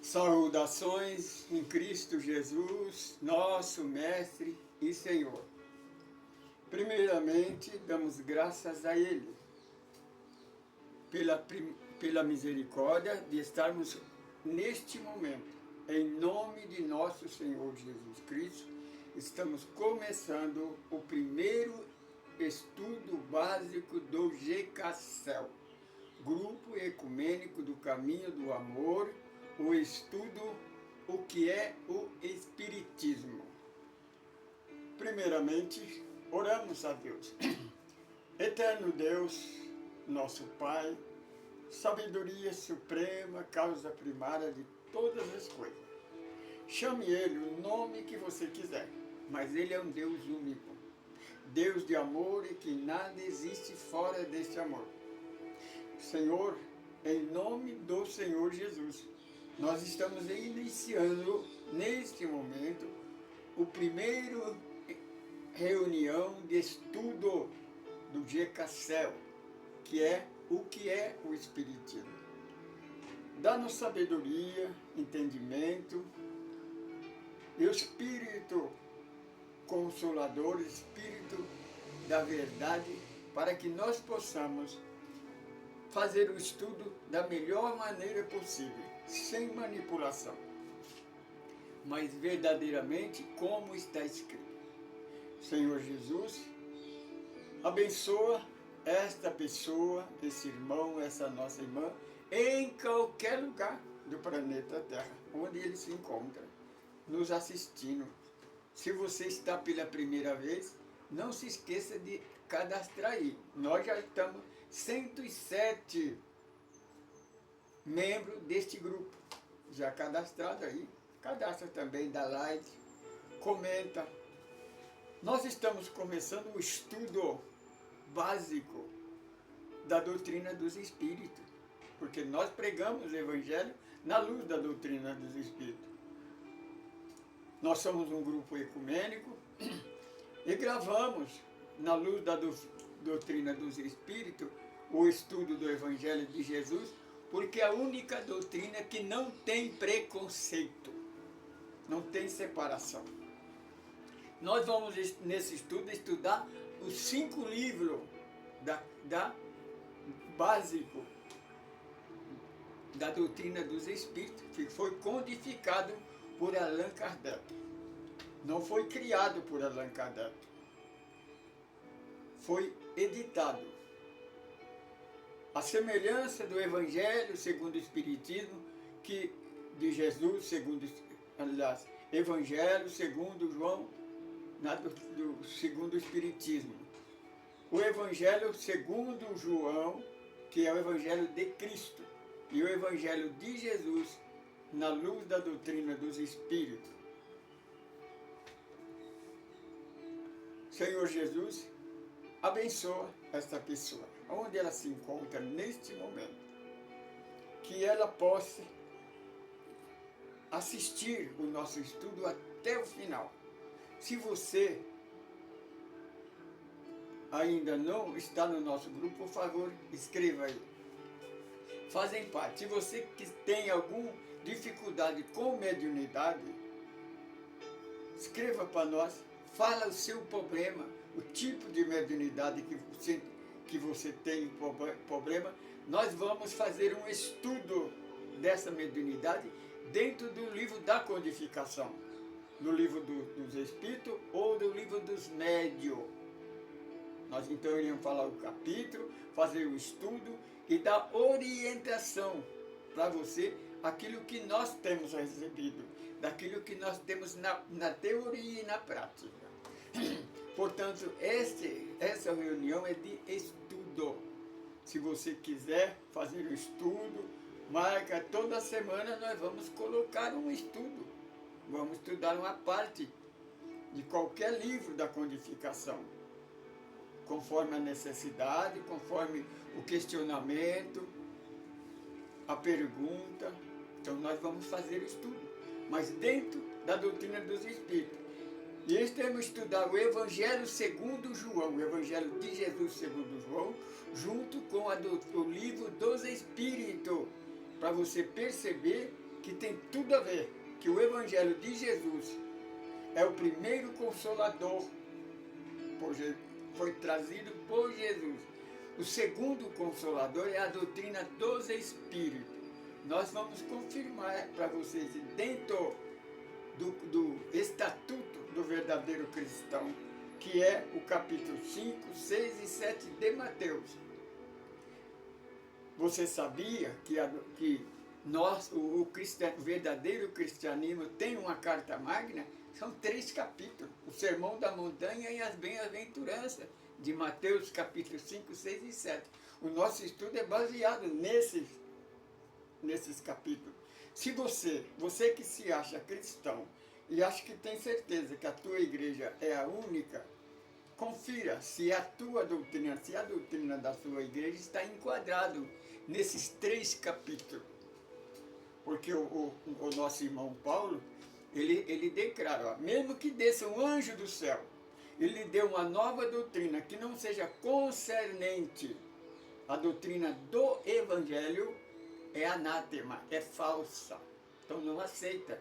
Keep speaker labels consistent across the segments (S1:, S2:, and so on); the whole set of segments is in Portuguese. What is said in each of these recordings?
S1: Saudações em Cristo Jesus, nosso Mestre e Senhor. Primeiramente, damos graças a Ele pela misericórdia de estarmos neste momento. Em nome de nosso Senhor Jesus Cristo, estamos começando o primeiro estudo básico do GECACEL, Grupo Ecumênico do Caminho do Amor, o estudo o que é o Espiritismo. Primeiramente, oramos a Deus. Eterno Deus, nosso Pai, sabedoria suprema, causa primária de todas as coisas. Chame Ele o nome que você quiser, mas Ele é um Deus único, Deus de amor e que nada existe fora deste amor. Senhor, em nome do Senhor Jesus, nós estamos iniciando neste momento o primeiro reunião de estudo do GECACEL, que é o que é o Espiritismo. Dá-nos sabedoria, entendimento e o Espírito Consolador, Espírito da verdade, para que nós possamos fazer o estudo da melhor maneira possível, sem manipulação, mas verdadeiramente como está escrito. Senhor Jesus, abençoa esta pessoa, esse irmão, essa nossa irmã, em qualquer lugar do planeta Terra, onde ele se encontra, nos assistindo. Se você está pela primeira vez, não se esqueça de cadastrar aí. Nós já estamos 107 membros deste grupo, já cadastrado aí. Cadastra também, dá like, comenta. Nós estamos começando o estudo básico da doutrina dos Espíritos, porque nós pregamos o Evangelho na luz da doutrina dos Espíritos. Nós somos um grupo ecumênico e gravamos na luz da doutrina dos Espíritos o estudo do Evangelho de Jesus, porque é a única doutrina que não tem preconceito, não tem separação. Nós vamos nesse estudo estudar os 5 livros básico da doutrina dos Espíritos, que foi codificado por Allan Kardec. Não foi criado por Allan Kardec. Foi editado. A semelhança do Evangelho segundo o Espiritismo, que de Jesus, Evangelho segundo João, segundo o Espiritismo. O Evangelho segundo João, que é o Evangelho de Cristo, e o Evangelho de Jesus, na luz da doutrina dos Espíritos. Senhor Jesus, abençoa esta pessoa, onde ela se encontra neste momento, que ela possa assistir o nosso estudo até o final. Se você ainda não está no nosso grupo, por favor, escreva aí. Fazem parte. Se você que tem alguma dificuldade com mediunidade, escreva para nós, fala o seu problema, o tipo de mediunidade que você tem problema. Nós vamos fazer um estudo dessa mediunidade dentro do livro da codificação, no livro dos Espíritos ou do livro dos Médios. Nós então iríamos falar o capítulo, fazer o estudo e dar orientação para você, aquilo que nós temos recebido, daquilo que nós temos na teoria e na prática. Portanto, essa reunião é de estudo. Se você quiser fazer o estudo, marca toda semana, nós vamos colocar um estudo. Vamos estudar uma parte de qualquer livro da codificação, conforme a necessidade, conforme o questionamento, a pergunta. Então nós vamos fazer o estudo, mas dentro da doutrina dos Espíritos. E temos que estudar o Evangelho segundo João, o Evangelho de Jesus segundo João, junto com o livro dos Espíritos, para você perceber que tem tudo a ver, que o Evangelho de Jesus é o primeiro consolador, foi trazido por Jesus. O segundo consolador é a doutrina dos Espíritos. Nós vamos confirmar para vocês, dentro do Estatuto do Verdadeiro Cristão, que é o capítulo 5, 6 e 7 de Mateus. Você sabia que o verdadeiro cristianismo tem uma carta magna? São 3 capítulos. O Sermão da Montanha e as Bem-aventuranças, de Mateus capítulo 5, 6 e 7. O nosso estudo é baseado nesses capítulos. Se você que se acha cristão e acha que tem certeza que a tua igreja é a única, confira se a tua doutrina, se a doutrina da sua igreja está enquadrado nesses 3 capítulos. Porque o nosso irmão Paulo, ele declara, ó, mesmo que desça um anjo do céu, ele deu uma nova doutrina que não seja concernente à doutrina do Evangelho, é anátema, é falsa. Então não aceita.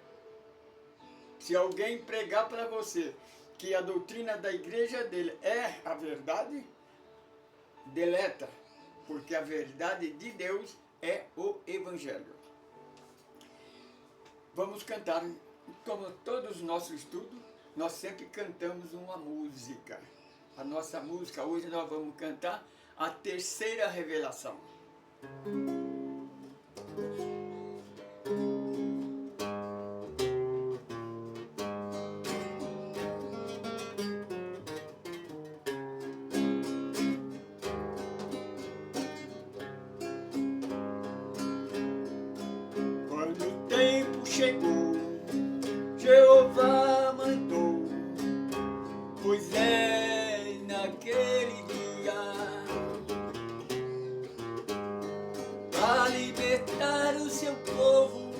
S1: Se alguém pregar para você que a doutrina da igreja dele é a verdade, deleta, porque a verdade de Deus é o Evangelho. Vamos cantar, como todos os nossos estudos, nós sempre cantamos uma música. A nossa música, hoje nós vamos cantar a terceira revelação. Quando o tempo chegou, Jeová mandou, pois é naquele dia, para libertar o seu povo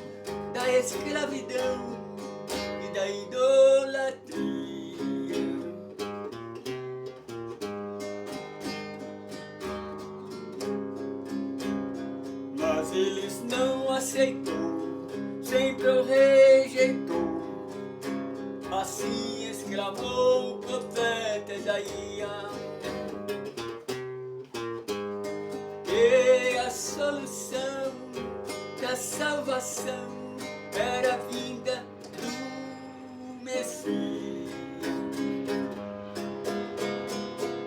S1: da escravidão e da idolatria. Mas eles não aceitou, sempre o rejeitou. Assim exclamou o profeta Isaías, que a solução da salvação era a vinda do Messias.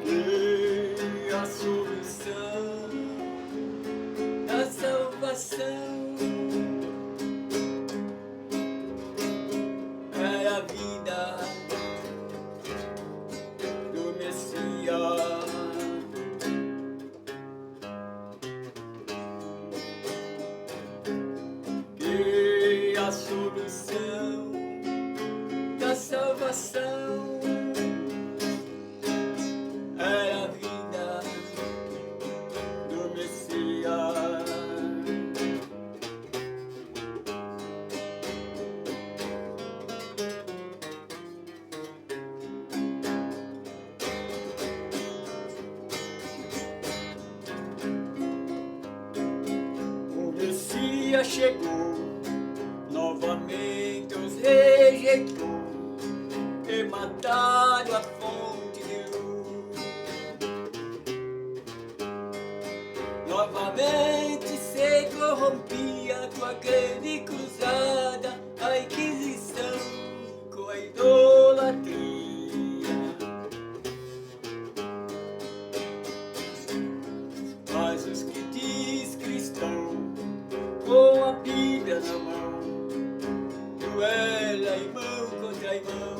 S1: Que a solução da salvação era a vida do Messias. Que a solução da salvação era a vida do Messias. Chegou, novamente os rejeitou e mataram a fonte de luz. Novamente se corrompia com a grande cruzada, a Inquisição com a idolatria. Mas os que diz cristão, com a Bíblia na mão, duela irmão contra irmão.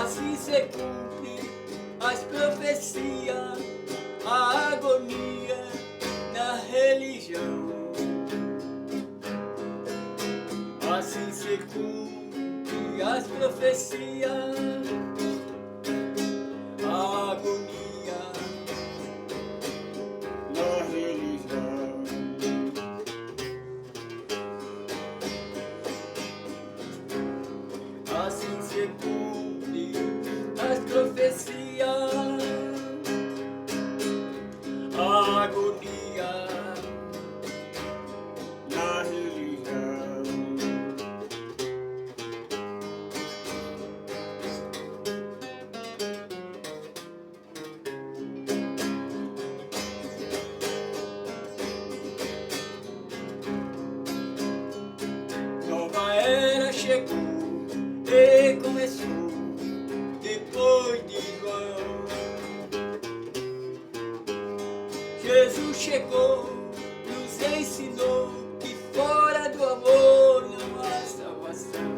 S1: Assim se cumpre as profecias, a agonia na religião. Assim se cumpre as profecias, a agonia na religião. Assim se cumpre as profecias, a agonia
S2: Jesus chegou, nos ensinou que fora do amor não há salvação.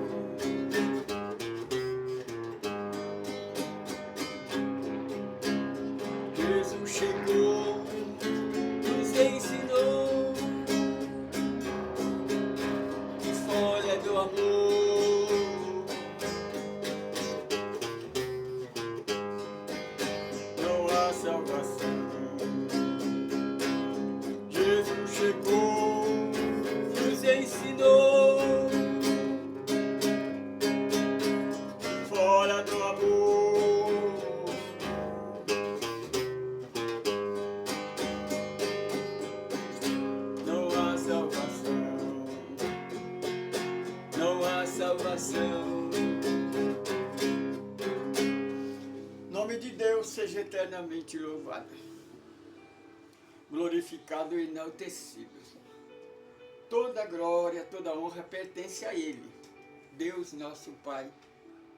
S2: Jesus chegou, nos ensinou que fora do amor não há salvação. Jesus chegou, nos ensinou fora do amor não há salvação, não há salvação.
S1: Nome de Deus seja eternamente louvado, glorificado e enaltecido. Toda glória, toda honra pertence a Ele, Deus nosso Pai,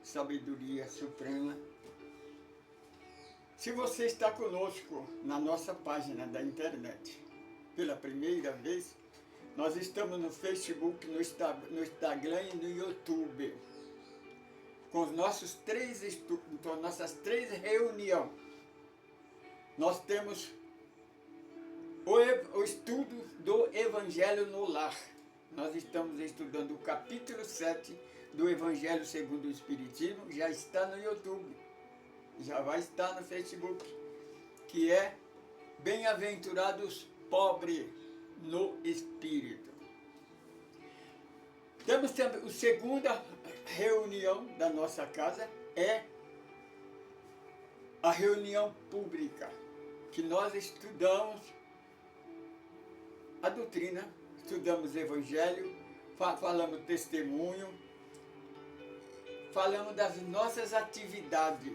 S1: sabedoria suprema. Se você está conosco na nossa página da internet pela primeira vez, nós estamos no Facebook, no Instagram e no YouTube, com os nossos com nossas 3 reuniões. Nós temos o estudo do Evangelho no Lar. Nós estamos estudando o capítulo 7 do Evangelho segundo o Espiritismo, já está no YouTube, já vai estar no Facebook, que é Bem-aventurados pobres no Espírito. Temos também a segunda reunião da nossa casa, é a reunião pública, que nós estudamos a doutrina, estudamos o Evangelho, falamos testemunho, falamos das nossas atividades,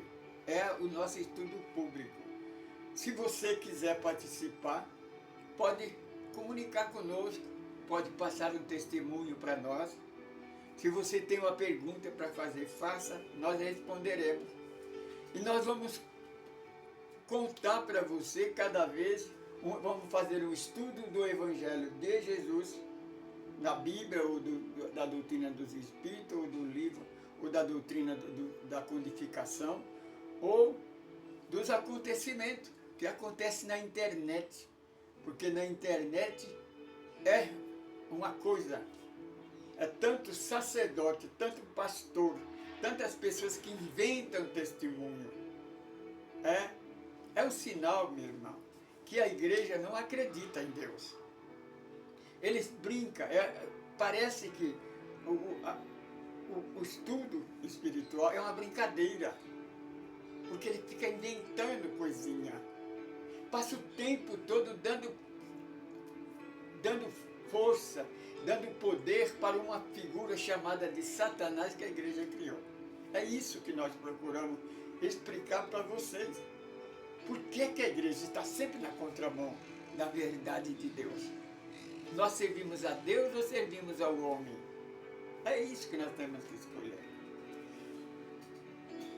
S1: é o nosso estudo público. Se você quiser participar, pode comunicar conosco, pode passar um testemunho para nós. Se você tem uma pergunta para fazer, faça, nós responderemos. E nós vamos contar para você cada vez, vamos fazer um estudo do Evangelho de Jesus, na Bíblia, ou da doutrina dos Espíritos, ou do livro, ou da doutrina da codificação, ou dos acontecimentos que acontecem na internet. Porque na internet é uma coisa, é tanto sacerdote, tanto pastor, tantas pessoas que inventam testemunho. É um sinal, meu irmão, que a igreja não acredita em Deus. Eles brincam, parece que o estudo espiritual é uma brincadeira, porque ele fica inventando coisinha. Passa o tempo todo dando força, dando poder para uma figura chamada de Satanás que a igreja criou. É isso que nós procuramos explicar para vocês. Por que a igreja está sempre na contramão da verdade de Deus? Nós servimos a Deus ou servimos ao homem? É isso que nós temos que escolher.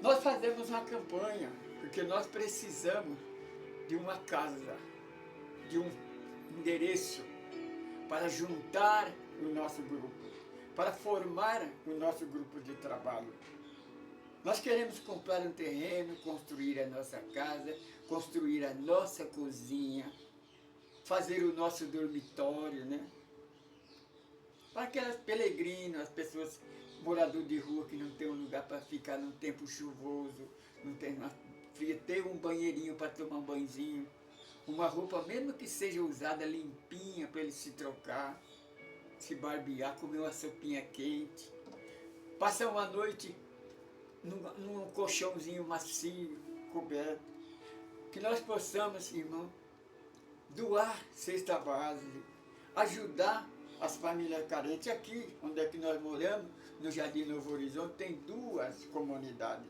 S1: Nós fazemos uma campanha, porque nós precisamos de uma casa, de um endereço, para juntar o nosso grupo, para formar o nosso grupo de trabalho. Nós queremos comprar um terreno, construir a nossa casa, construir a nossa cozinha, fazer o nosso dormitório, né? Para aquelas peregrinos, as pessoas, moradores de rua que não tem um lugar para ficar num tempo chuvoso, não tem uma fria, ter um banheirinho para tomar um banhozinho, uma roupa, mesmo que seja usada, limpinha, para ele se trocar, se barbear, comer uma sopinha quente, passar uma noite num colchãozinho macio, coberto, que nós possamos, irmão, doar cesta básica, ajudar as famílias carentes. Aqui, onde é que nós moramos, no Jardim Novo Horizonte, tem 2 comunidades.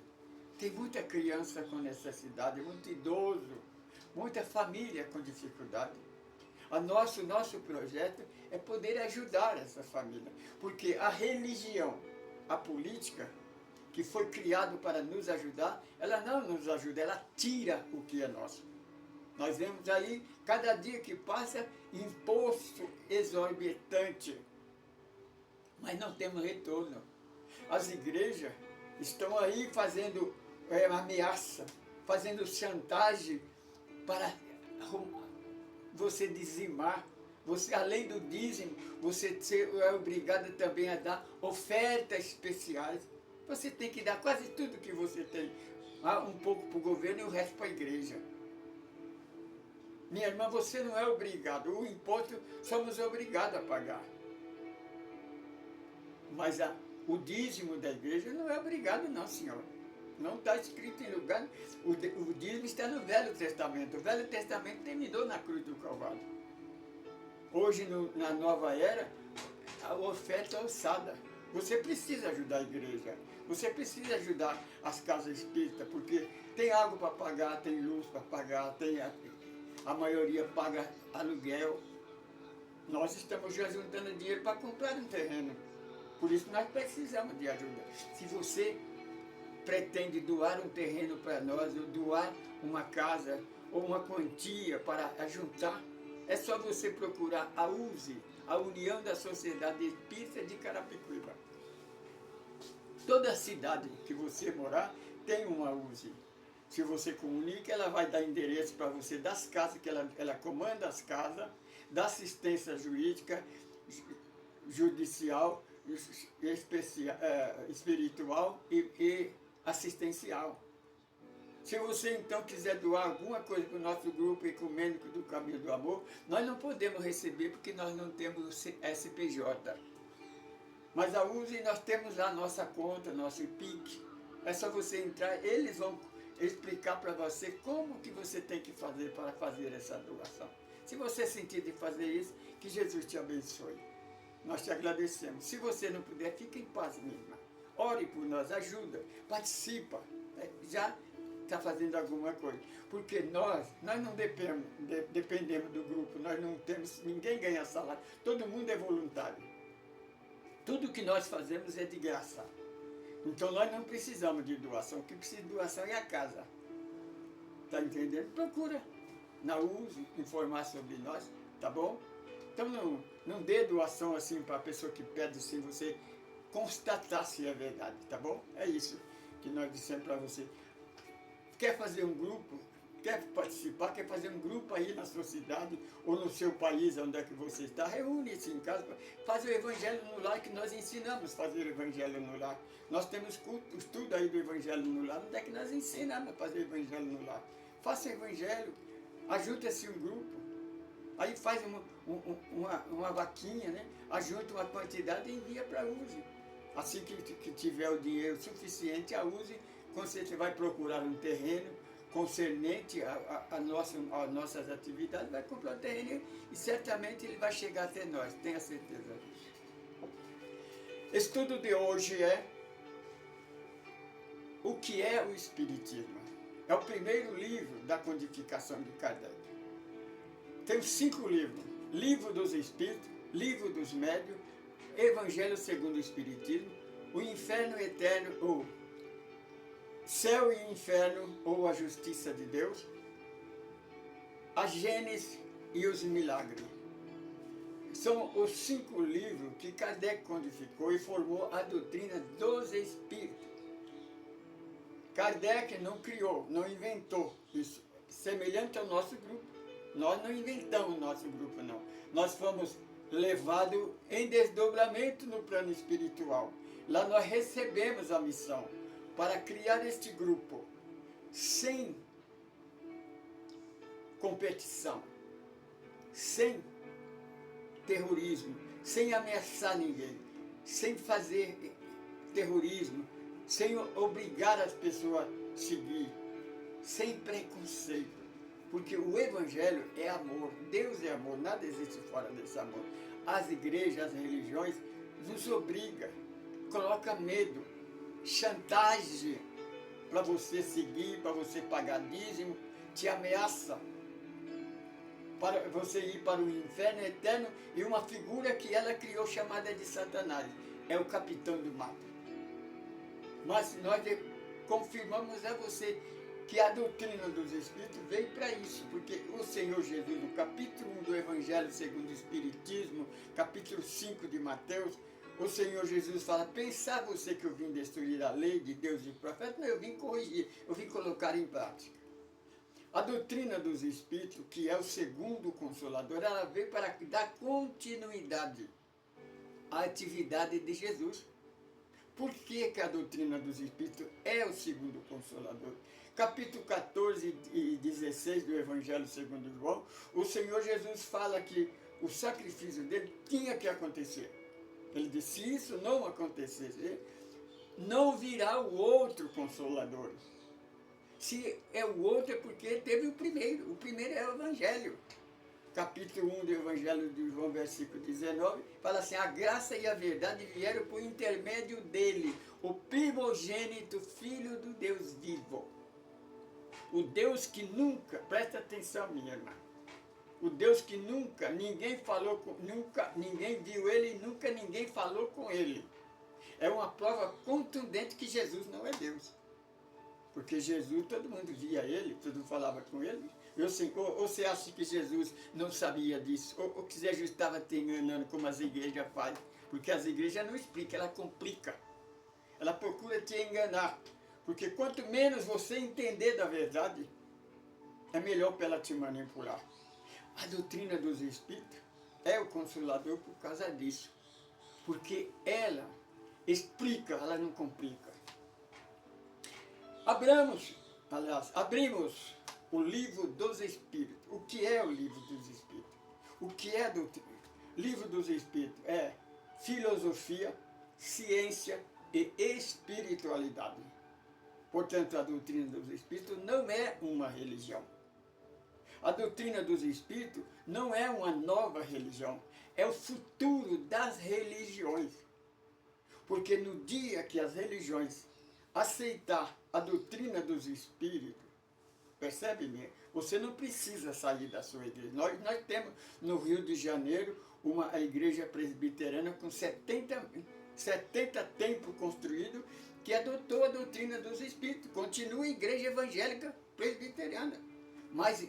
S1: Tem muita criança com necessidade, muito idoso, muita família com dificuldade. Nosso projeto é poder ajudar essa família, porque a religião, a política, que foi criado para nos ajudar, ela não nos ajuda, ela tira o que é nosso. Nós vemos aí, cada dia que passa, imposto exorbitante. Mas não temos retorno. As igrejas estão aí fazendo ameaça, fazendo chantagem para você dizimar. Você, além do dízimo, você é obrigado também a dar ofertas especiais. Você tem que dar quase tudo que você tem. Um pouco para o governo e o resto para a igreja. Minha irmã, você não é obrigado. O imposto somos obrigados a pagar. Mas o dízimo da igreja não é obrigado não, senhor. Não está escrito em lugar. O dízimo está no Velho Testamento. O Velho Testamento terminou na cruz do Calvário. Hoje, na nova era, a oferta é alçada. Você precisa ajudar a igreja. Você precisa ajudar as casas espíritas, porque tem água para pagar, tem luz para pagar, a maioria paga aluguel. Nós estamos já juntando dinheiro para comprar um terreno. Por isso nós precisamos de ajuda. Se você pretende doar um terreno para nós, ou doar uma casa, ou uma quantia para juntar, é só você procurar a USE, a União da Sociedade Espírita de Carapicuíba. Toda cidade que você morar tem uma USE. Se você comunica, ela vai dar endereço para você das casas, que ela comanda as casas, da assistência jurídica, judicial, espiritual e assistencial. Se você então quiser doar alguma coisa para o nosso grupo ecumênico do Caminho do Amor, nós não podemos receber porque nós não temos SPJ. Mas a USE nós temos lá a nossa conta, nosso PIC. É só você entrar, eles vão explicar para você como que você tem que fazer para fazer essa doação. Se você sentir de fazer isso, que Jesus te abençoe. Nós te agradecemos. Se você não puder, fique em paz, minha irmã. Ore por nós, ajuda, participa. Já está fazendo alguma coisa. Porque nós não dependemos do grupo, nós não temos, ninguém ganha salário, todo mundo é voluntário. Tudo que nós fazemos é de graça. Então nós não precisamos de doação, o que precisa de doação é a casa. Está entendendo? Procura na USE informar sobre nós, tá bom? Então não dê doação assim para a pessoa que pede sem você constatar se é verdade, tá bom? É isso que nós dissemos para você. Quer fazer um grupo, quer participar, quer fazer um grupo aí na sua cidade ou no seu país, onde é que você está, reúne-se em casa, faz o Evangelho no Lar, que nós ensinamos a fazer o Evangelho no Lar. Nós temos estudo aí do Evangelho no Lar, onde é que nós ensinamos a fazer o Evangelho no Lar. Faça o Evangelho, ajude-se um grupo, aí faz uma vaquinha, né? Ajunta uma quantidade e envia para a USE. Assim que tiver o dinheiro suficiente, a USE, quando você vai procurar um terreno concernente às nossas atividades, vai comprar um terreno e certamente ele vai chegar até nós, tenha certeza disso. Estudo de hoje é o que é o Espiritismo. É o primeiro livro da codificação de Kardec. Tem 5 livros. Livro dos Espíritos, Livro dos Médiuns, Evangelho segundo o Espiritismo, o Inferno Eterno, ou Céu e Inferno, ou a Justiça de Deus, a Gênesis e os Milagres. São os 5 livros que Kardec codificou e formou a doutrina dos Espíritos. Kardec não criou, não inventou isso, semelhante ao nosso grupo. Nós não inventamos o nosso grupo, não. Nós fomos levados em desdobramento no plano espiritual. Lá nós recebemos a missão para criar este grupo sem competição, sem terrorismo, sem ameaçar ninguém, sem fazer terrorismo, sem obrigar as pessoas a seguir, sem preconceito. Porque o Evangelho é amor, Deus é amor, nada existe fora desse amor. As igrejas, as religiões nos obrigam, colocam medo, chantagem para você seguir, para você pagar dízimo, te ameaça para você ir para o inferno eterno, e uma figura que ela criou chamada de Satanás, é o capitão do mato. Mas nós confirmamos a você que a doutrina dos Espíritos veio para isso, porque o Senhor Jesus, no capítulo 1 do Evangelho segundo o Espiritismo, capítulo 5 de Mateus, o Senhor Jesus fala: pensar você que eu vim destruir a lei de Deus e do profeta? Não, eu vim corrigir, eu vim colocar em prática. A doutrina dos Espíritos, que é o segundo Consolador, ela veio para dar continuidade à atividade de Jesus. Por que a doutrina dos Espíritos é o segundo Consolador? Capítulo 14 e 16 do Evangelho segundo João, o Senhor Jesus fala que o sacrifício dele tinha que acontecer. Ele disse: se isso não acontecer, não virá o outro Consolador. Se é o outro, é porque teve o primeiro. O primeiro é o Evangelho. Capítulo 1 do Evangelho de João, versículo 19, fala assim: a graça e a verdade vieram por intermédio dele, o primogênito Filho do Deus vivo. O Deus que nunca, presta atenção, minha irmã, o Deus que nunca, ninguém falou com, nunca, ninguém viu ele e nunca ninguém falou com ele. É uma prova contundente que Jesus não é Deus. Porque Jesus, todo mundo via ele, todo mundo falava com ele. Ou você acha que Jesus não sabia disso? Ou que Jesus estava te enganando, como as igrejas fazem? Porque as igrejas não explicam, ela complica. Ela procura te enganar. Porque quanto menos você entender da verdade, é melhor para ela te manipular. A doutrina dos Espíritos é o Consolador por causa disso. Porque ela explica, ela não complica. Abrimos o livro dos Espíritos. O que é o livro dos Espíritos? O que é a doutrina? Livro dos Espíritos é filosofia, ciência e espiritualidade. Portanto, a doutrina dos Espíritos não é uma religião. A doutrina dos Espíritos não é uma nova religião. É o futuro das religiões. Porque no dia que as religiões aceitar a doutrina dos Espíritos, percebe? Você não precisa sair da sua igreja. Nós temos no Rio de Janeiro a igreja presbiteriana com 70 templos construídos que adotou a doutrina dos Espíritos. Continua a igreja evangélica presbiteriana, mas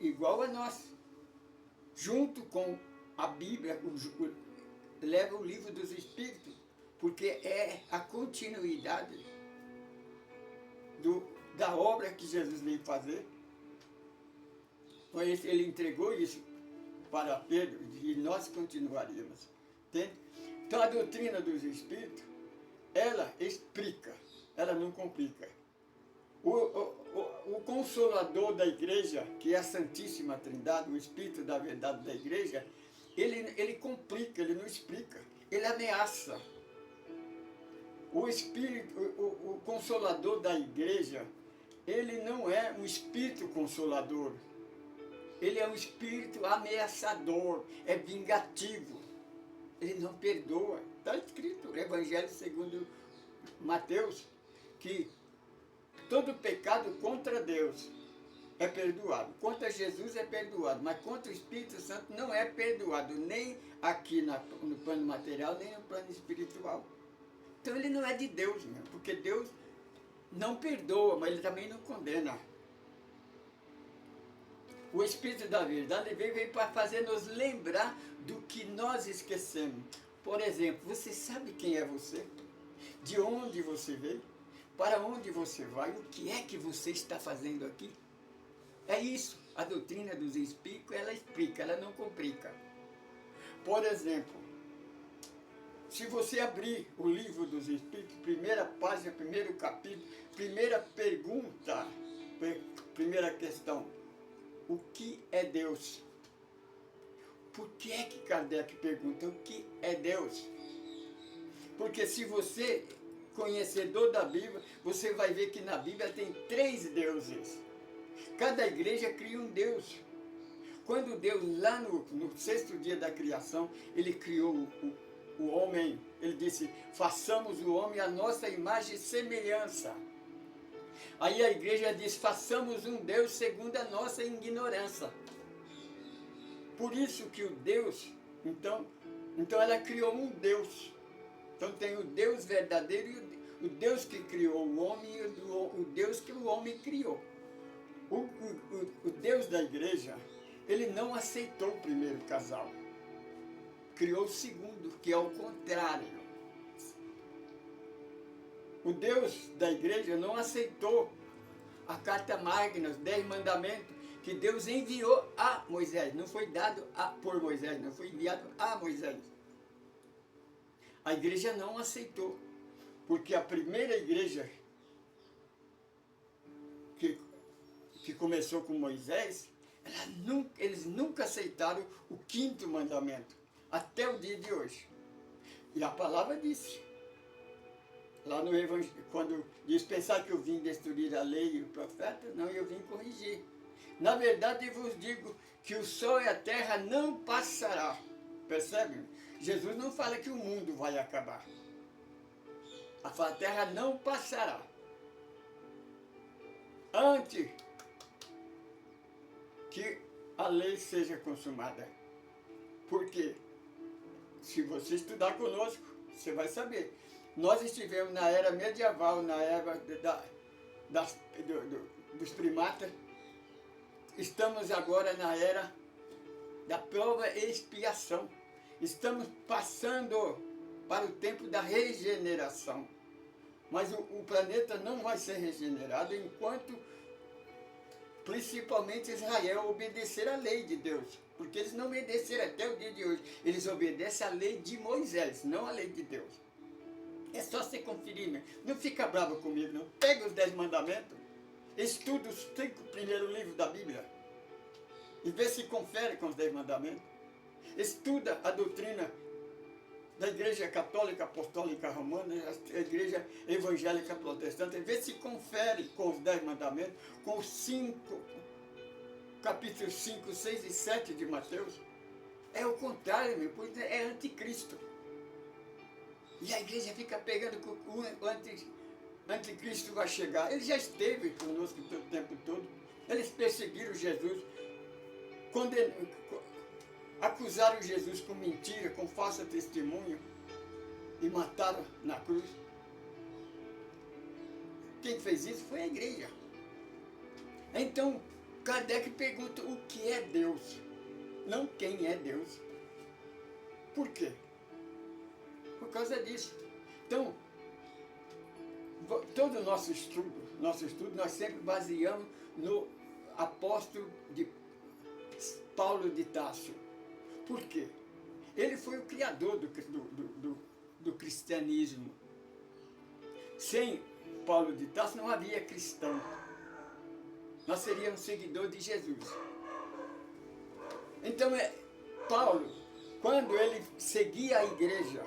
S1: igual a nós. Junto com a Bíblia, leva o livro dos Espíritos, porque é a continuidade da obra que Jesus veio fazer. Ele entregou isso para Pedro e nós continuaríamos. Entende? Então a doutrina dos Espíritos, ela explica, ela não complica. O Consolador da igreja, que é a Santíssima Trindade, o Espírito da verdade da igreja, ele complica, ele não explica, ele ameaça. O Espírito, o Consolador da igreja, ele não é um Espírito Consolador. Ele é um Espírito ameaçador, é vingativo. Ele não perdoa. Está escrito no Evangelho segundo Mateus, que todo pecado contra Deus é perdoado. Contra Jesus é perdoado, mas contra o Espírito Santo não é perdoado, nem aqui no plano material, nem no plano espiritual. Então ele não é de Deus, né? Porque Deus não perdoa, mas ele também não condena. O Espírito da verdade veio para fazer nos lembrar do que nós esquecemos. Por exemplo, você sabe quem é você? De onde você veio? Para onde você vai? O que é que você está fazendo aqui? É isso. A doutrina dos Espíritos, ela explica, ela não complica. Por exemplo, se você abrir o livro dos Espíritos, primeira página, primeiro capítulo, primeira pergunta, primeira questão: o que é Deus? Por que é que Kardec pergunta o que é Deus? Porque se você, conhecedor da Bíblia, você vai ver que na Bíblia tem 3 deuses. Cada igreja cria um Deus. Quando Deus, lá no 6º dia da criação, ele criou o homem, ele disse: façamos o homem à nossa imagem e semelhança. Aí a igreja diz: façamos um Deus segundo a nossa ignorância. Por isso que o Deus, então ela criou um Deus. Então tem o Deus verdadeiro e o Deus que criou o homem e o Deus que o homem criou. O Deus da igreja, ele não aceitou o primeiro casal. Criou o segundo, que é o contrário. O Deus da igreja não aceitou a carta magna, os 10 mandamentos, que Deus enviou a Moisés. Não foi dado por Moisés, não foi enviado a Moisés. A igreja não aceitou, porque a primeira igreja que começou com Moisés, eles nunca aceitaram o 5º mandamento, até o dia de hoje. E a palavra disse, lá no Evangelho, quando diz, pensar que eu vim destruir a lei e o profeta, não, eu vim corrigir. Na verdade, eu vos digo que o céu e a terra não passará. Percebe? Jesus não fala que o mundo vai acabar. A terra não passará. Antes que a lei seja consumada. Por quê? Se você estudar conosco, você vai saber. Nós estivemos na era medieval, na era dos primatas. Estamos agora na era da prova e expiação. Estamos passando para o tempo da regeneração. Mas o planeta não vai ser regenerado enquanto, principalmente, Israel obedecer à lei de Deus. Porque eles não obedeceram até o dia de hoje. Eles obedecem à lei de Moisés, não à lei de Deus. É só você conferir, né? Não fica bravo comigo, não. Pega os 10 mandamentos, estuda os 5 primeiros livros da Bíblia e vê se confere com os 10 mandamentos. Estuda a doutrina da Igreja Católica Apostólica Romana, a Igreja Evangélica Protestante, vê se confere com os 10 mandamentos, com os 5, capítulos 5, 6 e 7 de Mateus. É o contrário, meu, pois é anticristo. E a igreja fica pegando que o anticristo vai chegar. Ele já esteve conosco o tempo todo. Eles perseguiram Jesus, acusaram Jesus com mentira, com falsa testemunho e mataram na cruz. Quem fez isso foi a igreja. Então, Kardec pergunta o que é Deus, não quem é Deus. Por quê? Por causa disso. Então, todo o nosso estudo nós sempre baseamos no apóstolo de Paulo de Tarso. Por quê? Ele foi o criador do cristianismo. Sem Paulo de Tarso não havia cristão. Nós seríamos seguidores de Jesus. Então, Paulo, quando ele seguia a igreja,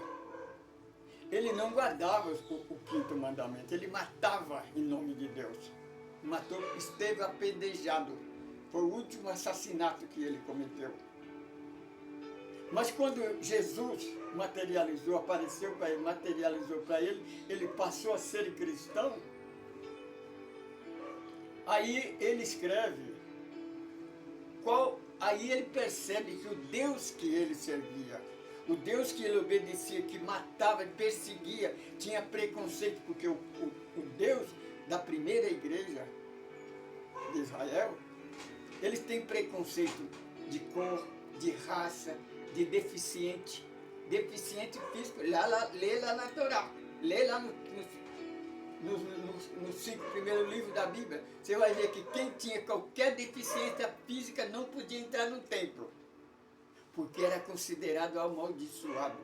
S1: ele não guardava o 5º mandamento, ele matava em nome de Deus. Matou, esteve apedrejado. Foi o último assassinato que ele cometeu. Mas quando Jesus materializou, apareceu para ele, materializou para ele, ele passou a ser cristão. Aí ele escreve, aí ele percebe que o Deus que ele servia, o Deus que ele obedecia, que matava, perseguia, tinha preconceito, porque o Deus da primeira igreja de Israel, eles têm preconceito de cor, de raça, de deficiente físico. Lê lá na Torá, lê lá nos 5 primeiros livros da Bíblia, você vai ver que quem tinha qualquer deficiência física não podia entrar no templo, porque era considerado amaldiçoado,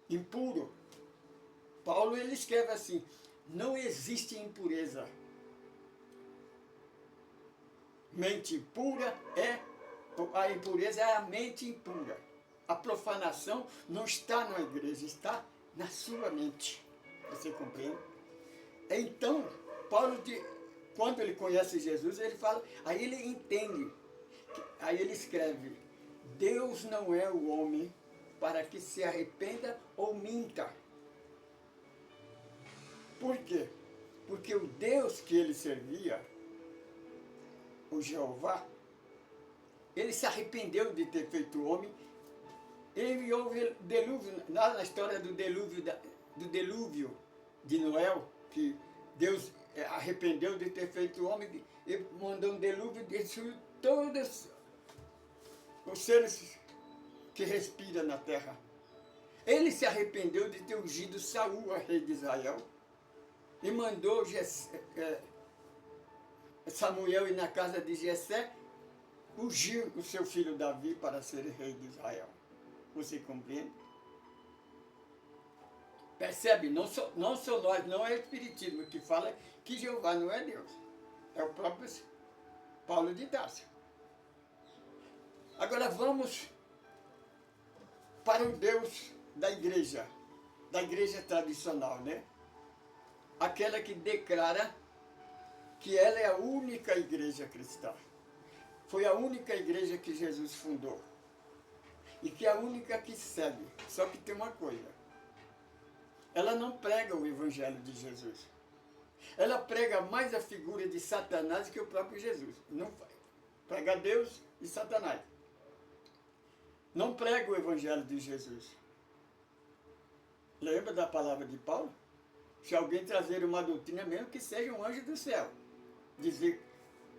S1: impuro. Paulo ele escreve assim: não existe impureza. Mente impura a impureza é a mente impura. A profanação não está na igreja, está na sua mente. Você compreende? Então, Paulo, quando ele conhece Jesus, ele fala, aí ele entende, aí ele escreve: Deus não é o homem para que se arrependa ou minta. Por quê? Porque o Deus que ele servia, o Jeová, ele se arrependeu de ter feito o homem Ele houve dilúvio, lá na história do dilúvio de Noé, que Deus arrependeu de ter feito o homem, ele mandou um dilúvio e destruiu todos os seres que respiram na terra. Ele se arrependeu de ter ungido Saul, a rei de Israel, e mandou Samuel ir na casa de Jessé, ungir o seu filho Davi para ser rei de Israel. Você compreende? Percebe? Não sou nós, não é o Espiritismo que fala que Jeová não é Deus. É o próprio Paulo de Tarso. Agora vamos para o Deus da igreja tradicional, né? Aquela que declara que ela é a única igreja cristã. Foi a única igreja que Jesus fundou. E que é a única que segue. Só que tem uma coisa. Ela não prega o evangelho de Jesus. Ela prega mais a figura de Satanás que o próprio Jesus. Não prega Deus e Satanás. Não prega o evangelho de Jesus. Lembra da palavra de Paulo? Se alguém trazer uma doutrina, mesmo que seja um anjo do céu, dizer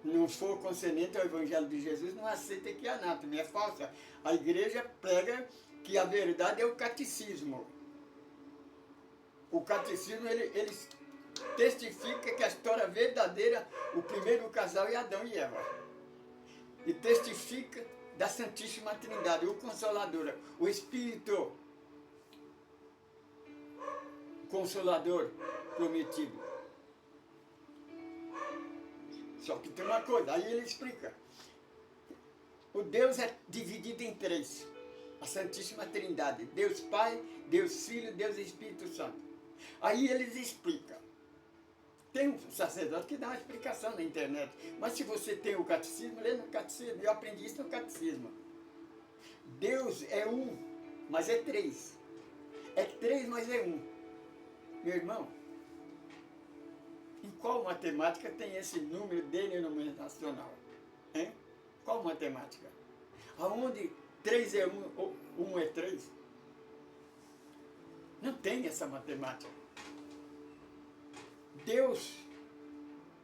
S1: não for concernente ao evangelho de Jesus, não aceita que é anátema, é falsa. A igreja prega que a verdade é o catecismo. O catecismo, ele testifica que a história verdadeira, o primeiro casal é Adão e Eva. E testifica da Santíssima Trindade, o Consolador, o Espírito Consolador prometido. Só que tem uma coisa, aí ele explica. O Deus é dividido em três. A Santíssima Trindade. Deus Pai, Deus Filho, Deus Espírito Santo. Aí eles explicam. Tem um sacerdote que dá uma explicação na internet. Mas se você tem o catecismo, lê no catecismo. Eu aprendi isso no catecismo. Deus é um, mas é três. É três, mas é um. Meu irmão, em qual matemática tem esse número denominacional? Hein? Qual matemática? Aonde 3 é 1, 1 é 3? Não tem essa matemática. Deus,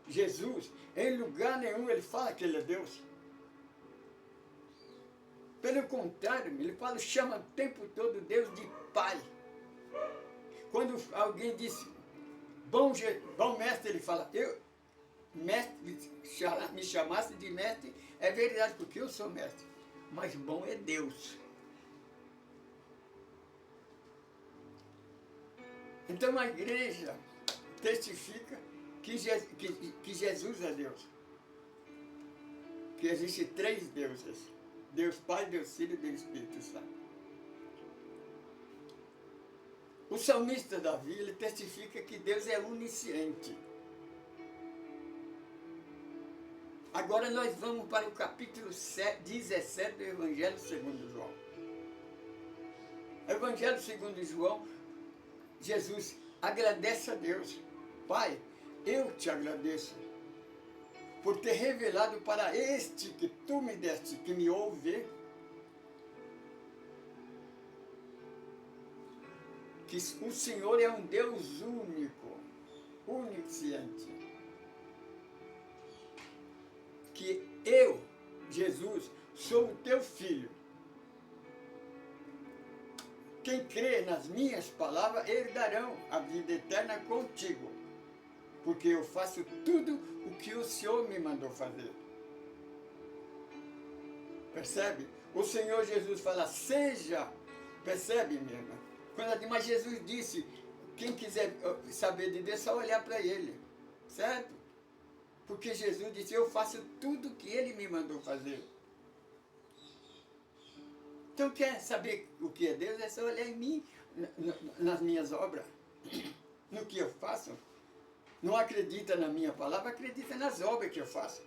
S1: Jesus, em lugar nenhum ele fala que ele é Deus. Pelo contrário, ele fala, chama o tempo todo Deus de Pai. Quando alguém disse, bom mestre, ele fala, mestre, me chamasse de mestre, é verdade, porque eu sou mestre, mas bom é Deus. Então a igreja testifica que Jesus é Deus. Que existem três deuses. Deus Pai, Deus Filho e Deus Espírito Santo. O salmista Davi, ele testifica que Deus é onisciente. Agora nós vamos para o capítulo 17 do Evangelho segundo João. Evangelho segundo João, Jesus agradece a Deus. Pai, eu te agradeço por ter revelado para este que tu me deste, que me ouve, que o Senhor é um Deus único, onisciente. Que eu, Jesus, sou o teu filho. Quem crê nas minhas palavras, herdarão a vida eterna contigo. Porque eu faço tudo o que o Senhor me mandou fazer. Percebe? O Senhor Jesus fala, seja. Percebe, minha irmã? Mas Jesus disse, quem quiser saber de Deus, é só olhar para Ele. Certo? Porque Jesus disse, eu faço tudo o que Ele me mandou fazer. Então quer saber o que é Deus? É só olhar em mim, nas minhas obras, no que eu faço. Não acredita na minha palavra, acredita nas obras que eu faço.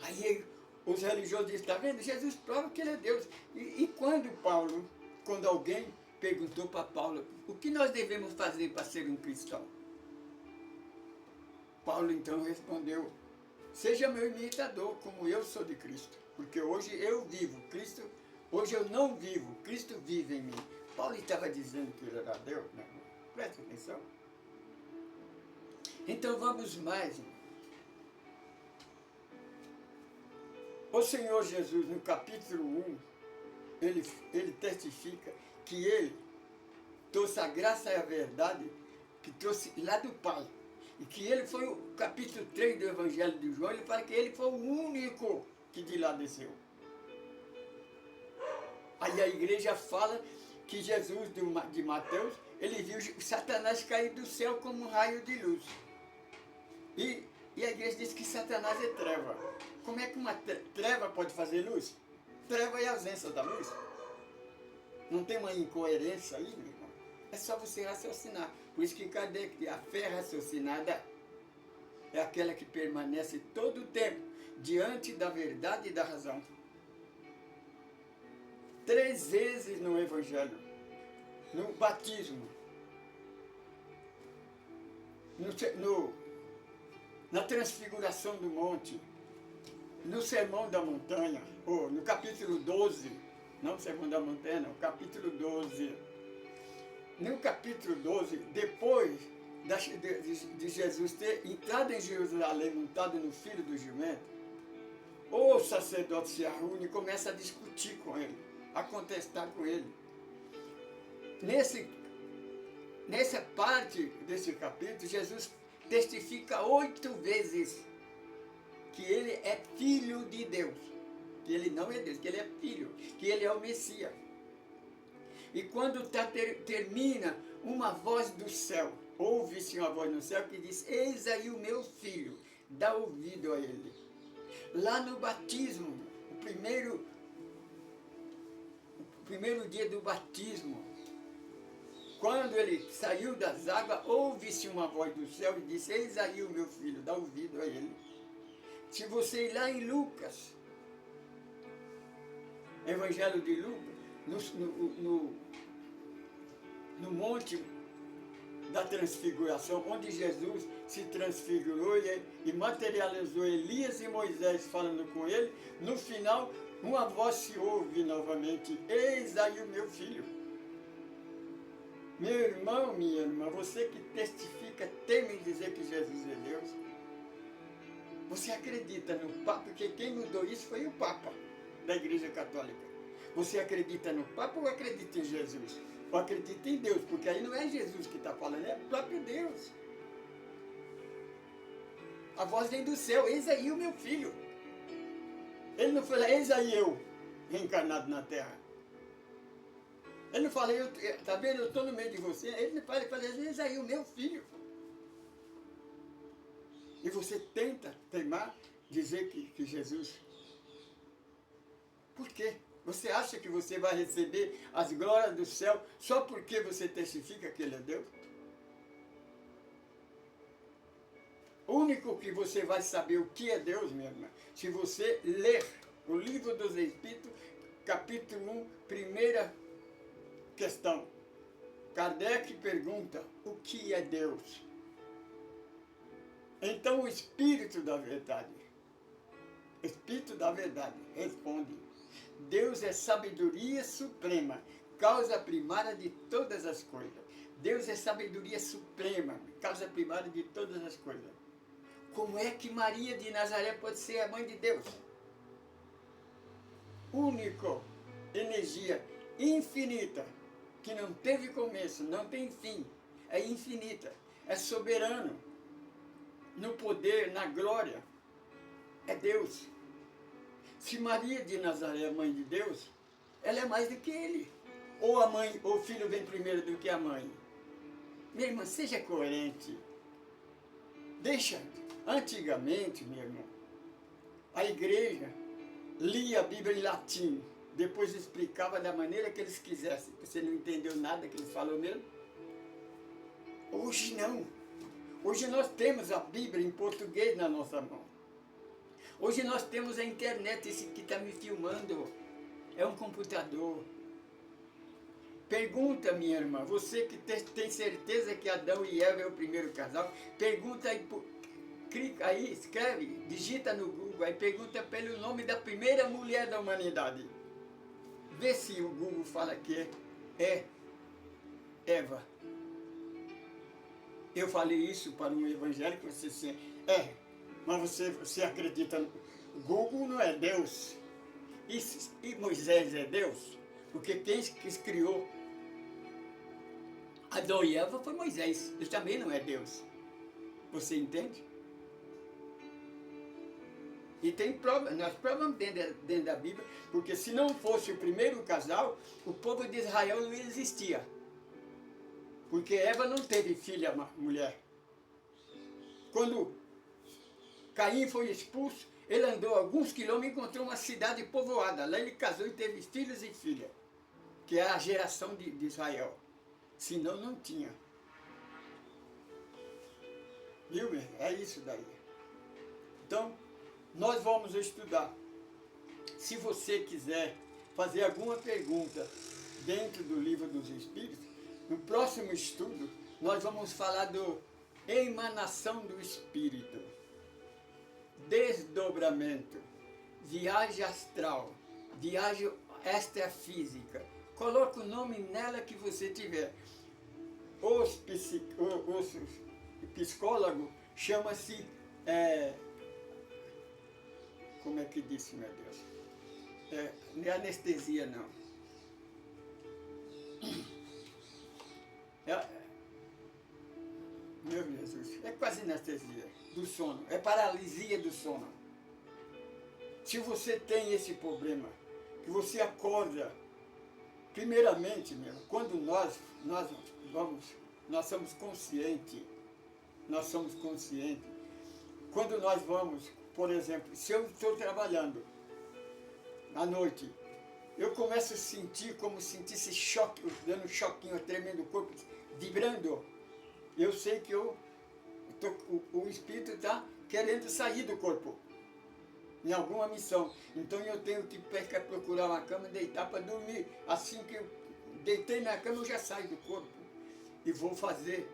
S1: Aí os religiosos dizem, está vendo? Jesus prova que Ele é Deus. E quando alguém perguntou para Paulo, o que nós devemos fazer para ser um cristão? Paulo então respondeu, seja meu imitador, como eu sou de Cristo. Porque hoje eu vivo, Cristo Hoje eu não vivo, Cristo vive em mim. Paulo estava dizendo que ele era Deus, né? Presta atenção. Então vamos mais, irmão. O Senhor Jesus, no capítulo 1, ele testifica que ele trouxe a graça e a verdade, que trouxe lá do Pai. E que ele foi, o capítulo 3 do Evangelho de João, ele fala que ele foi o único que de lá desceu. Aí a igreja fala que Jesus, de Mateus, ele viu Satanás cair do céu como um raio de luz. E a igreja diz que Satanás é treva. Como é que uma treva pode fazer luz? Treva é a ausência da luz. Não tem uma incoerência aí, meu irmão? É só você raciocinar. Por isso que Kardec diz, a fé raciocinada é aquela que permanece todo o tempo diante da verdade e da razão. 3 vezes no Evangelho, no batismo, na transfiguração do monte, no sermão da montanha, ou no capítulo 12, não o sermão da montanha, não, capítulo 12. No capítulo 12, depois de Jesus ter entrado em Jerusalém, montado no filho do jumento, o sacerdote se reúne e começa a discutir com ele, a contestar com ele. Nessa parte desse capítulo, Jesus testifica 8 vezes que ele é filho de Deus, que ele não é Deus, que ele é filho, que ele é o Messias. E quando termina, uma voz do céu, ouve-se uma voz no céu que diz, eis aí o meu filho, dá ouvido a ele. Lá no batismo, o primeiro dia do batismo, quando ele saiu das águas, ouve-se uma voz do céu e disse, eis aí o meu filho, dá ouvido a ele. Se você ir lá em Lucas, Evangelho de Lucas, no monte da transfiguração, onde Jesus se transfigurou e materializou Elias e Moisés falando com ele, no final, uma voz se ouve novamente, eis aí o meu filho. Meu irmão, minha irmã, você que testifica, teme dizer que Jesus é Deus, você acredita no Papa, porque quem mudou isso foi o Papa da Igreja Católica. Você acredita no Papa ou acredita em Jesus? Ou acredita em Deus? Porque aí não é Jesus que está falando, é o próprio Deus. A voz vem do céu, eis aí o meu filho. Ele não fala, eis aí eu, reencarnado na terra. Ele não fala, tá vendo, eu estou no meio de você. Ele não fala, eis aí o meu filho. E você tenta teimar, dizer que Jesus... Por quê? Você acha que você vai receber as glórias do céu só porque você testifica que Ele é Deus? O único que você vai saber o que é Deus, minha irmã, se você ler o Livro dos Espíritos, capítulo 1, primeira questão. Kardec pergunta, o que é Deus? Então o Espírito da Verdade responde, Deus é sabedoria suprema, causa primária de todas as coisas. Deus é sabedoria suprema, causa primária de todas as coisas. Como é que Maria de Nazaré pode ser a mãe de Deus? Único, energia infinita, que não teve começo, não tem fim, é infinita, é soberano, no poder, na glória, é Deus. Se Maria de Nazaré é mãe de Deus, ela é mais do que ele. Ou a mãe, ou o filho vem primeiro do que a mãe. Minha irmã, seja coerente. Deixa, antigamente, meu irmão, a igreja lia a Bíblia em latim, depois explicava da maneira que eles quisessem. Você não entendeu nada que eles falaram mesmo? Hoje não. Hoje nós temos a Bíblia em português na nossa mão. Hoje nós temos a internet, esse que está me filmando é um computador. Pergunta, minha irmã, você que tem certeza que Adão e Eva é o primeiro casal, pergunta aí, clica aí, escreve, digita no Google, aí pergunta pelo nome da primeira mulher da humanidade. Vê se o Google fala que é Eva. Eu falei isso para um evangélico, você disse, mas você acredita, Google não é Deus. E Moisés é Deus? Porque quem criou Adão e Eva foi Moisés. Ele também não é Deus. Você entende? E tem prova, nós provamos dentro da Bíblia, porque se não fosse o primeiro casal, o povo de Israel não existia. Porque Eva não teve filha mulher. Quando Caim foi expulso, ele andou alguns quilômetros e encontrou uma cidade povoada. Lá ele casou e teve filhos e filhas, que é a geração de Israel. Senão não tinha. Viu, meu? É isso daí. Então, nós vamos estudar. Se você quiser fazer alguma pergunta dentro do Livro dos Espíritos, no próximo estudo, nós vamos falar do emanação do Espírito, desdobramento, viagem astral, viagem extrafísica. Coloque o nome nela que você tiver. Os psicólogos chama-se, como é que disse, meu Deus? Não é anestesia, não. Meu Jesus, é quase anestesia do sono, é paralisia do sono. Se você tem esse problema, que você acorda, primeiramente, quando nós somos conscientes, quando nós vamos, por exemplo, se eu estou trabalhando à noite, eu começo a sentir como sentir esse choque, dando um choquinho, tremendo o corpo, vibrando. Eu sei que o espírito está querendo sair do corpo, em alguma missão. Então eu tenho que procurar uma cama, deitar para dormir. Assim que eu deitei na cama, eu já saio do corpo e vou fazer.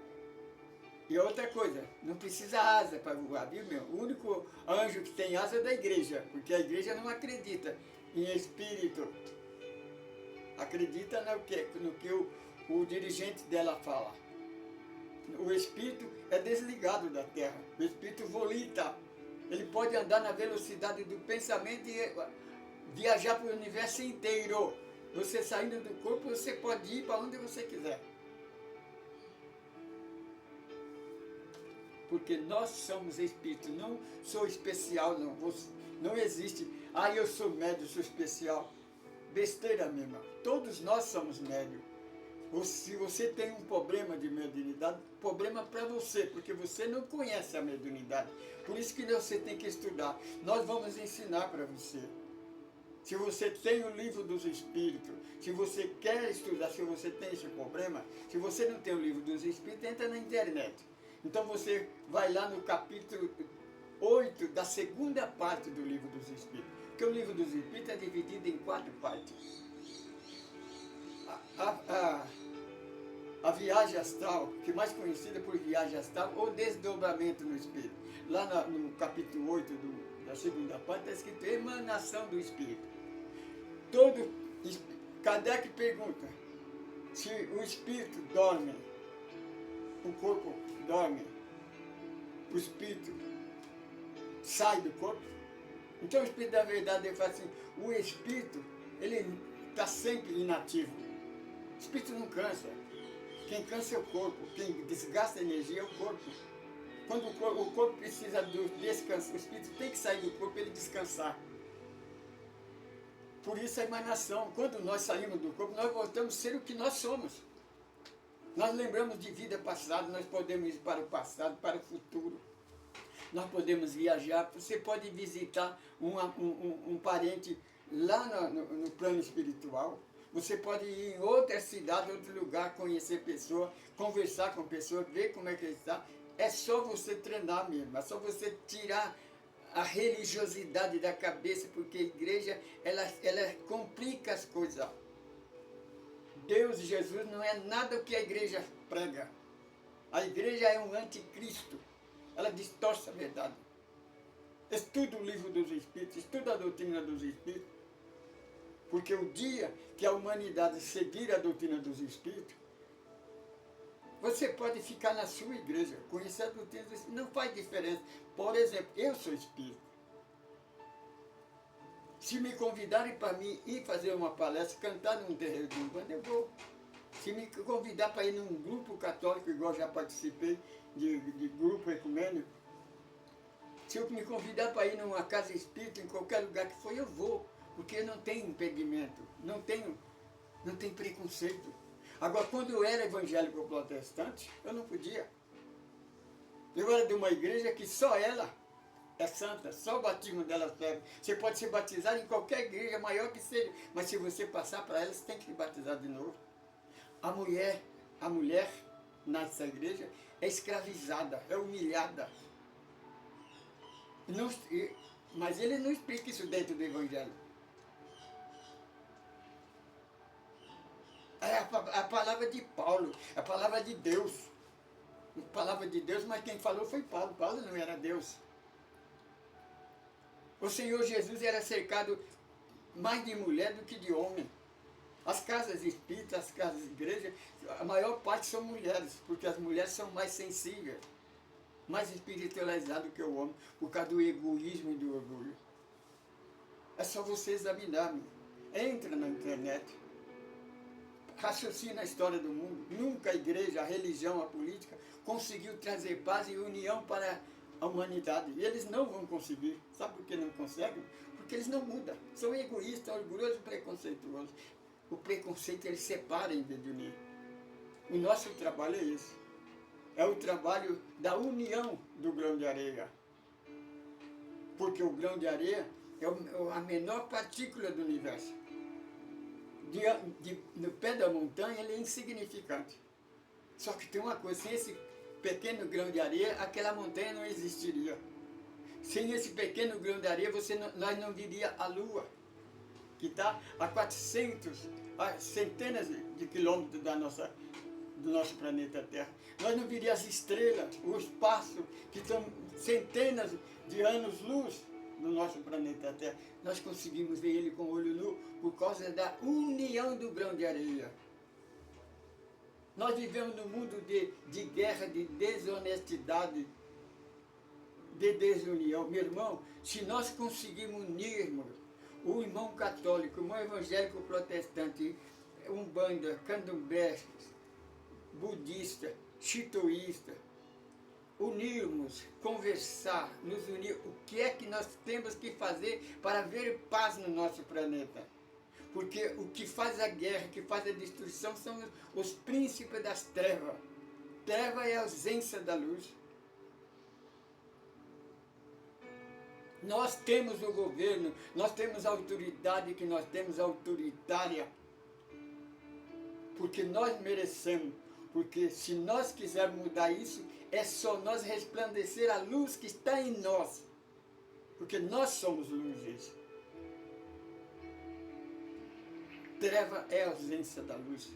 S1: E outra coisa, não precisa asa para voar, viu, meu? O único anjo que tem asa é da igreja, porque a igreja não acredita em espírito. Acredita no que o dirigente dela fala. O espírito é desligado da terra. O espírito volita. Ele pode andar na velocidade do pensamento e viajar para o universo inteiro. Você saindo do corpo, você pode ir para onde você quiser. Porque nós somos espírito, não sou especial, não. Não existe, eu sou médio, sou especial. Besteira mesmo. Todos nós somos médios. Se você tem um problema de mediunidade, problema para você, porque você não conhece a mediunidade. Por isso que você tem que estudar. Nós vamos ensinar para você. Se você tem o Livro dos Espíritos, se você quer estudar, se você tem esse problema, se você não tem o Livro dos Espíritos, entra na internet. Então você vai lá no capítulo 8 da segunda parte do Livro dos Espíritos. Porque o Livro dos Espíritos é dividido em 4 partes. A viagem astral, que é mais conhecida por viagem astral, ou desdobramento no Espírito. Lá no capítulo 8 da segunda parte está escrito emanação do Espírito. Kardec pergunta se o Espírito dorme, o corpo dorme, o Espírito sai do corpo. Então o Espírito da Verdade ele fala assim, o Espírito ele está sempre inativo. O Espírito não cansa. Quem cansa é o corpo, quem desgasta a energia é o corpo. Quando o corpo precisa do descanso, o Espírito tem que sair do corpo para ele descansar. Por isso a emanação, quando nós saímos do corpo, nós voltamos a ser o que nós somos. Nós lembramos de vida passada, nós podemos ir para o passado, para o futuro. Nós podemos viajar, você pode visitar um parente lá no plano espiritual. Você pode ir em outra cidade, outro lugar, conhecer pessoa, conversar com pessoa, ver como é que ele está. É só você treinar mesmo, é só você tirar a religiosidade da cabeça, porque a igreja, ela complica as coisas. Deus e Jesus não é nada o que a igreja prega. A igreja é um anticristo. Ela distorce a verdade. Estuda o Livro dos Espíritos, estuda a doutrina dos Espíritos. Porque o dia que a humanidade seguir a doutrina dos Espíritos, você pode ficar na sua igreja, conhecer a doutrina dos Espíritos, não faz diferença. Por exemplo, eu sou espírita. Se me convidarem para mim ir fazer uma palestra, cantar num terreiro de Umbanda, eu vou. Se me convidar para ir num grupo católico, igual já participei de grupo ecumênico, se eu me convidar para ir numa casa espírita, em qualquer lugar que for, eu vou. Porque não tem impedimento, não tem preconceito. Agora, quando eu era evangélico protestante, eu não podia. Eu era de uma igreja que só ela é santa, só o batismo dela serve. Você pode ser batizado em qualquer igreja, maior que seja, mas se você passar para ela, você tem que se batizar de novo. A mulher nessa igreja é escravizada, é humilhada. Mas ele não explica isso dentro do Evangelho. É a palavra de Paulo, a palavra de Deus. A palavra de Deus, mas quem falou foi Paulo. Paulo não era Deus. O Senhor Jesus era cercado mais de mulher do que de homem. As casas espíritas, as casas de igreja, a maior parte são mulheres, porque as mulheres são mais sensíveis, mais espiritualizadas que o homem, por causa do egoísmo e do orgulho. É só você examinar, entra na internet, raciocina a história do mundo. Nunca a igreja, a religião, a política conseguiu trazer paz e união para a humanidade. E eles não vão conseguir. Sabe por que não conseguem? Porque eles não mudam. São egoístas, orgulhosos e preconceituosos. O preconceito ele separa em vez de unir. O nosso trabalho é esse. É o trabalho da união do grão de areia. Porque o grão de areia é a menor partícula do universo. No pé da montanha ele é insignificante. Só que tem uma coisa, sem esse pequeno grão de areia, aquela montanha não existiria. Sem esse pequeno grão de areia, nós não viria a Lua, que está a centenas de quilômetros do nosso planeta Terra. Nós não viríamos as estrelas, o espaço, que são centenas de anos-luz do nosso planeta Terra. Nós conseguimos ver ele com o olho nu por causa da união do grão de areia. Nós vivemos num mundo de guerra, de desonestidade, de desunião. Meu irmão, se nós conseguirmos unirmos o irmão católico, o irmão evangélico protestante, umbanda, candomblé, budista, chitoísta, unirmos, conversar, nos unir, o que é que nós temos que fazer para ver paz no nosso planeta? Porque o que faz a guerra, o que faz a destruição são os príncipes das trevas. Treva é a ausência da luz. Nós temos o governo, nós temos a autoridade que nós temos, autoritária, porque nós merecemos. Porque se nós quisermos mudar isso, é só nós resplandecer a luz que está em nós. Porque nós somos luzes. Treva é a ausência da luz.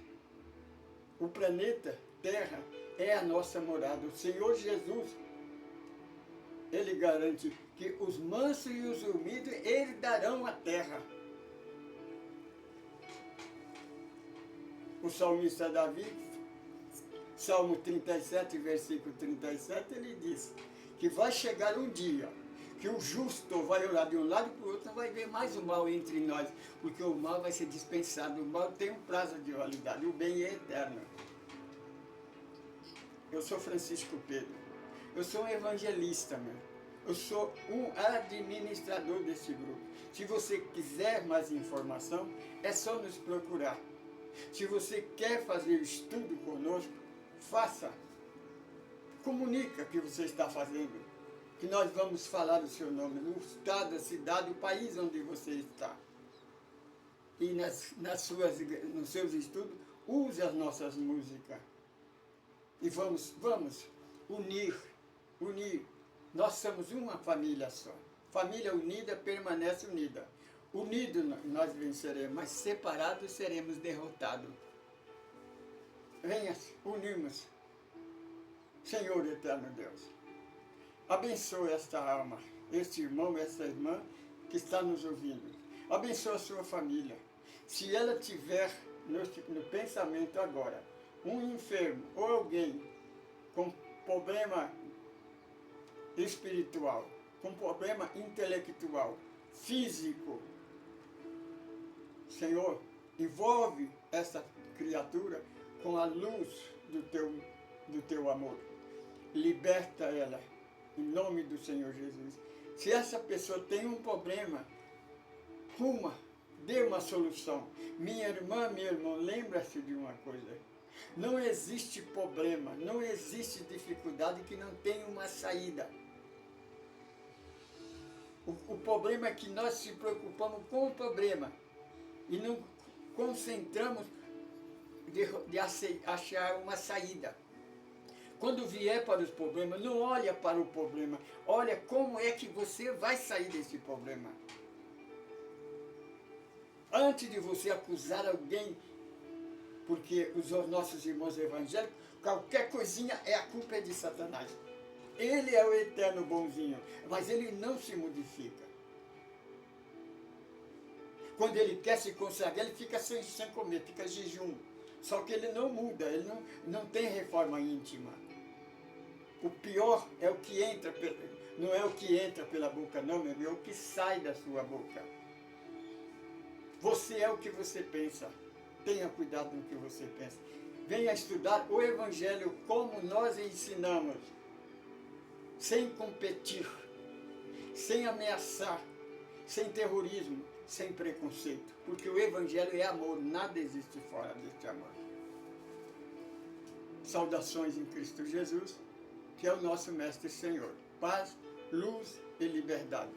S1: O planeta Terra é a nossa morada. O Senhor Jesus, Ele garante que os mansos e os humildes herdarão a terra. O salmista Davi, Salmo 37, versículo 37, ele diz que vai chegar um dia que o justo vai olhar de um lado para o outro, não vai ver mais o mal entre nós, porque o mal vai ser dispensado. O mal tem um prazo de validade, o bem é eterno. Eu sou Francisco Pedro, eu sou um evangelista, meu. Eu sou um administrador desse grupo. Se você quiser mais informação, é só nos procurar. Se você quer fazer estudo conosco, faça. Comunica o que você está fazendo, que nós vamos falar o seu nome, no estado, a cidade, o país onde você está. E nos seus estudos, use as nossas músicas. E vamos unir. Nós somos uma família só. Família unida permanece unida. Unidos nós venceremos, mas separados seremos derrotados. Venha, unimos. Senhor eterno Deus, abençoe esta alma, este irmão, esta irmã que está nos ouvindo. Abençoe a sua família. Se ela tiver no pensamento agora, um enfermo ou alguém com problema espiritual, com problema intelectual, físico, Senhor, envolve essa criatura com a luz do teu amor. Liberta ela, em nome do Senhor Jesus. Se essa pessoa tem um problema, dê uma solução. Minha irmã, meu irmão, lembra-se de uma coisa. Não existe problema, não existe dificuldade que não tenha uma saída. O problema é que nós se preocupamos com o problema e não concentramos de achar uma saída. Quando vier para os problemas, não olha para o problema, olha como é que você vai sair desse problema. Antes de você acusar alguém, porque os nossos irmãos evangélicos, qualquer coisinha a culpa é de Satanás. Ele é o eterno bonzinho, mas ele não se modifica. Quando ele quer se consagrar, ele fica sem comer, fica jejum. Só que ele não muda, ele não tem reforma íntima. O pior é o que entra, não é o que entra pela boca não, meu irmão, é o que sai da sua boca. Você é o que você pensa. Tenha cuidado no que você pensa. Venha estudar o Evangelho como nós ensinamos. Sem competir, sem ameaçar, sem terrorismo, sem preconceito. Porque o Evangelho é amor, nada existe fora deste amor. Saudações em Cristo Jesus, que é o nosso Mestre Senhor. Paz, luz e liberdade.